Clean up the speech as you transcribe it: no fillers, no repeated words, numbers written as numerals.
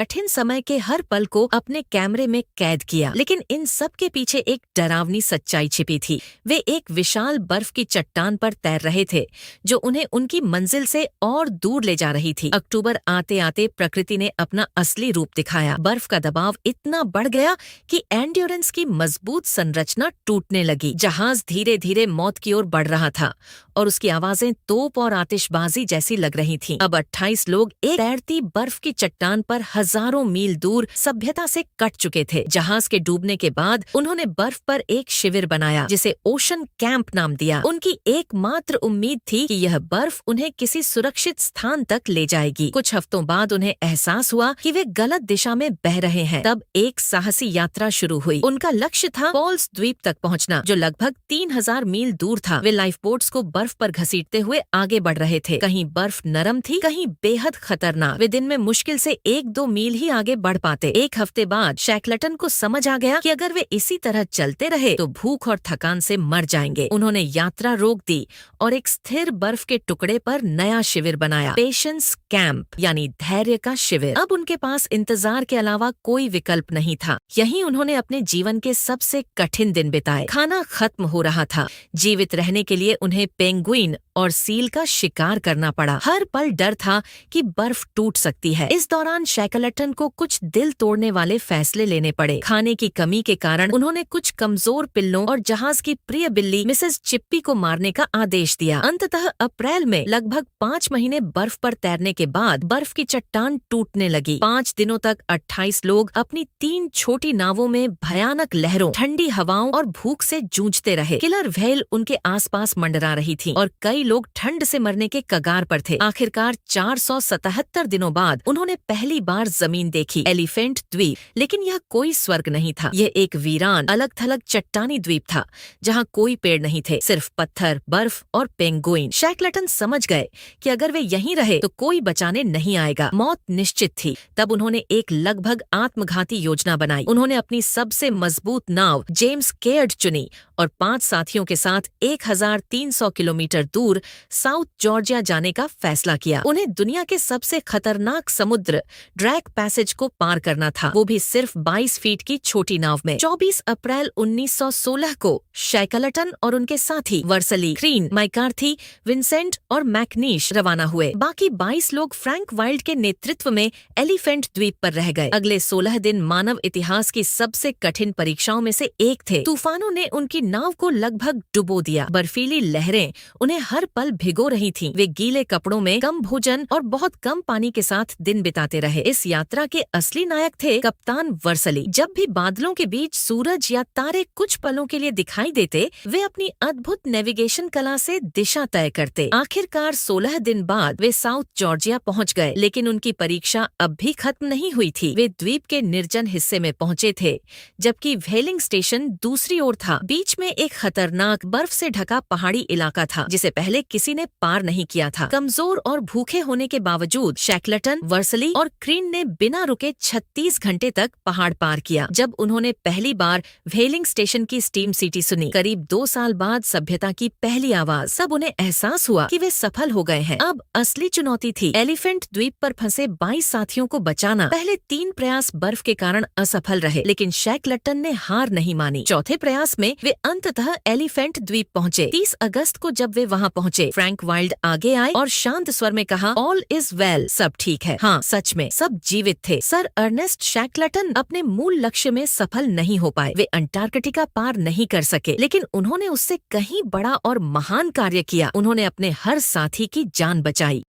कठिन समय के हर पल को अपने कैमरे में कैद किया। लेकिन इन सब के पीछे एक डरावनी सच्चाई छिपी थी। वे एक विशाल बर्फ की चट्टान पर तैर रहे थे, जो उन्हें उनकी मंजिल से और दूर ले जा रही थी। अक्टूबर आते आते प्रकृति ने अपना असली रूप दिखाया। बर्फ का दबाव इतना बढ़ गया कि एंड्योरेंस की मजबूत संरचना टूटने लगी। जहाज धीरे धीरे मौत की ओर बढ़ रहा था और उसकी आवाजें तोप और आतिशबाजी जैसी लग रही थीं। अब 28 लोग एक तैरती बर्फ की चट्टान पर हजारों मील दूर सभ्यता से कट चुके थे। जहाज के डूबने के बाद उन्होंने बर्फ पर एक शिविर बनाया, जिसे ओशन कैंप नाम दिया। उनकी एकमात्र उम्मीद थी कि यह बर्फ उन्हें किसी सुरक्षित स्थान तक ले जाएगी। कुछ हफ्तों बाद उन्हें एहसास हुआ कि वे गलत दिशा में बह रहे हैं। तब एक साहसी यात्रा शुरू हुई। उनका लक्ष्य था पॉल्स द्वीप तक पहुंचना, जो लगभग 3000 मील दूर था। वे लाइफ बोट्स को बर्फ पर घसीटते हुए आगे बढ़ रहे थे। कहीं बर्फ नरम थी, कहीं बेहद खतरनाक। वे दिन में मुश्किल से 1-2 मील ही आगे बढ़ पाते। एक हफ्ते बाद शैकलटन को समझ आ गया कि अगर वे इसी तरह चलते रहे तो भूख और थकान से मर जाएंगे। उन्होंने यात्रा रोक दी और एक स्थिर बर्फ के टुकड़े पर नया शिविर बनाया, पेशेंस कैंप, यानी धैर्य का शिविर। अब उनके पास इंतजार के अलावा कोई विकल्प नहीं था। यहीं उन्होंने अपने जीवन के सबसे कठिन दिन बिताए। खाना खत्म हो रहा था। जीवित रहने के लिए उन्हें पेंगुइन और सील का शिकार करना पड़ा। हर पल डर था कि बर्फ टूट सकती है। इस दौरान शैकलटन को कुछ दिल तोड़ने वाले फैसले लेने पड़े। खाने की कमी के कारण उन्होंने कुछ कमजोर पिल्लों और जहाज की प्रिय बिल्ली मिसेस चिप्पी को मारने का आदेश दिया। अंततः अप्रैल में लगभग 5 महीने बर्फ पर तैरने के बाद बर्फ की चट्टान टूटने लगी। 5 दिनों तक 28 लोग अपनी 3 छोटी नावों में भयानक लहरों, ठंडी हवाओं और भूख से जूझते रहे। किलर व्हेल उनके आसपास मंडरा रही थी और कई लोग ठंड से मरने के कगार पर थे। आखिरकार 477 दिनों बाद उन्होंने पहली बार जमीन देखी, एलिफेंट द्वीप। लेकिन यह कोई स्वर्ग नहीं था। यह एक वीरान, अलग थलग चट्टानी द्वीप था, जहाँ कोई पेड़ नहीं थे, सिर्फ पत्थर, बर्फ और पेंगुइन। शैकलटन समझ गए कि अगर वे यहीं रहे तो कोई बचाने नहीं आएगा। मौत निश्चित थी। तब उन्होंने एक लगभग आत्मघाती योजना बनाई। उन्होंने अपनी सबसे मजबूत नाव जेम्स केयर्ड चुनी और 5 साथियों के साथ 1300 किलोमीटर दूर साउथ जॉर्जिया जाने का फैसला किया। उन्हें दुनिया के सबसे खतरनाक समुद्र ड्रैक पैसेज को पार करना था, वो भी सिर्फ 22 फीट की छोटी नाव में। 24 अप्रैल 1916 को शैकलटन और उनके साथी वर्सली, क्रीन, मैकार्थी, विंसेंट और मैकनीश रवाना हुए। बाकी 22 लोग फ्रैंक वाइल्ड के नेतृत्व में एलिफेंट द्वीप पर रह गए। अगले 16 दिन मानव इतिहास की सबसे कठिन परीक्षाओं में से एक थे। तूफानों ने उनकी नाव को लगभग डुबो दिया। बर्फीली लहरें उन्हें हर पल भिगो रही थीं। वे गीले कपड़ों में, कम भोजन और बहुत कम पानी के साथ दिन बिताते रहे। इस यात्रा के असली नायक थे कप्तान वर्सली। जब भी बादलों के बीच सूरज या तारे कुछ पलों के लिए दिखाई देते, वे अपनी अद्भुत नेविगेशन कला से दिशा तय करते। आखिरकार 16 दिन बाद वे साउथ जॉर्जिया पहुंच गए, लेकिन उनकी परीक्षा अब भी खत्म नहीं हुई थी। वे द्वीप के निर्जन हिस्से में पहुंचे थे, जबकि व्हेलिंग स्टेशन दूसरी ओर था। बीच में एक खतरनाक बर्फ से ढका पहाड़ी इलाका था, जिसे पहले किसी ने पार नहीं किया था। कमजोर और भूखे होने के बावजूद शैकलटन, वर्सली और क्रीन ने बिना रुके 36 घंटे तक पहाड़ पार किया। जब उन्होंने पहली बार व्हेलिंग स्टेशन की स्टीम सीटी सुनी, करीब 2 साल बाद सभ्यता की पहली आवाज, तब उन्हें एहसास हुआ कि वे सफल हो गए हैं। अब असली चुनौती थी एलिफेंट द्वीप पर फंसे 22 साथियों को बचाना। पहले 3 प्रयास बर्फ के कारण असफल रहे, लेकिन शैकलटन ने हार नहीं मानी। चौथे प्रयास में वे अंततः एलिफेंट द्वीप पहुंचे। 30 अगस्त को जब वे वहां पहुंचे, फ्रैंक वाइल्ड आगे आए और शांत स्वर में कहा, ऑल इज वेल, सब ठीक है। हाँ, सच में सब जीवित थे। सर अर्नेस्ट शैकलटन अपने मूल लक्ष्य में सफल नहीं हो पाए। वे अंटार्कटिका पार नहीं कर सके, लेकिन उन्होंने उससे कहीं बड़ा और महान कार्य किया। उन्होंने अपने हर साथी की जान बचाई।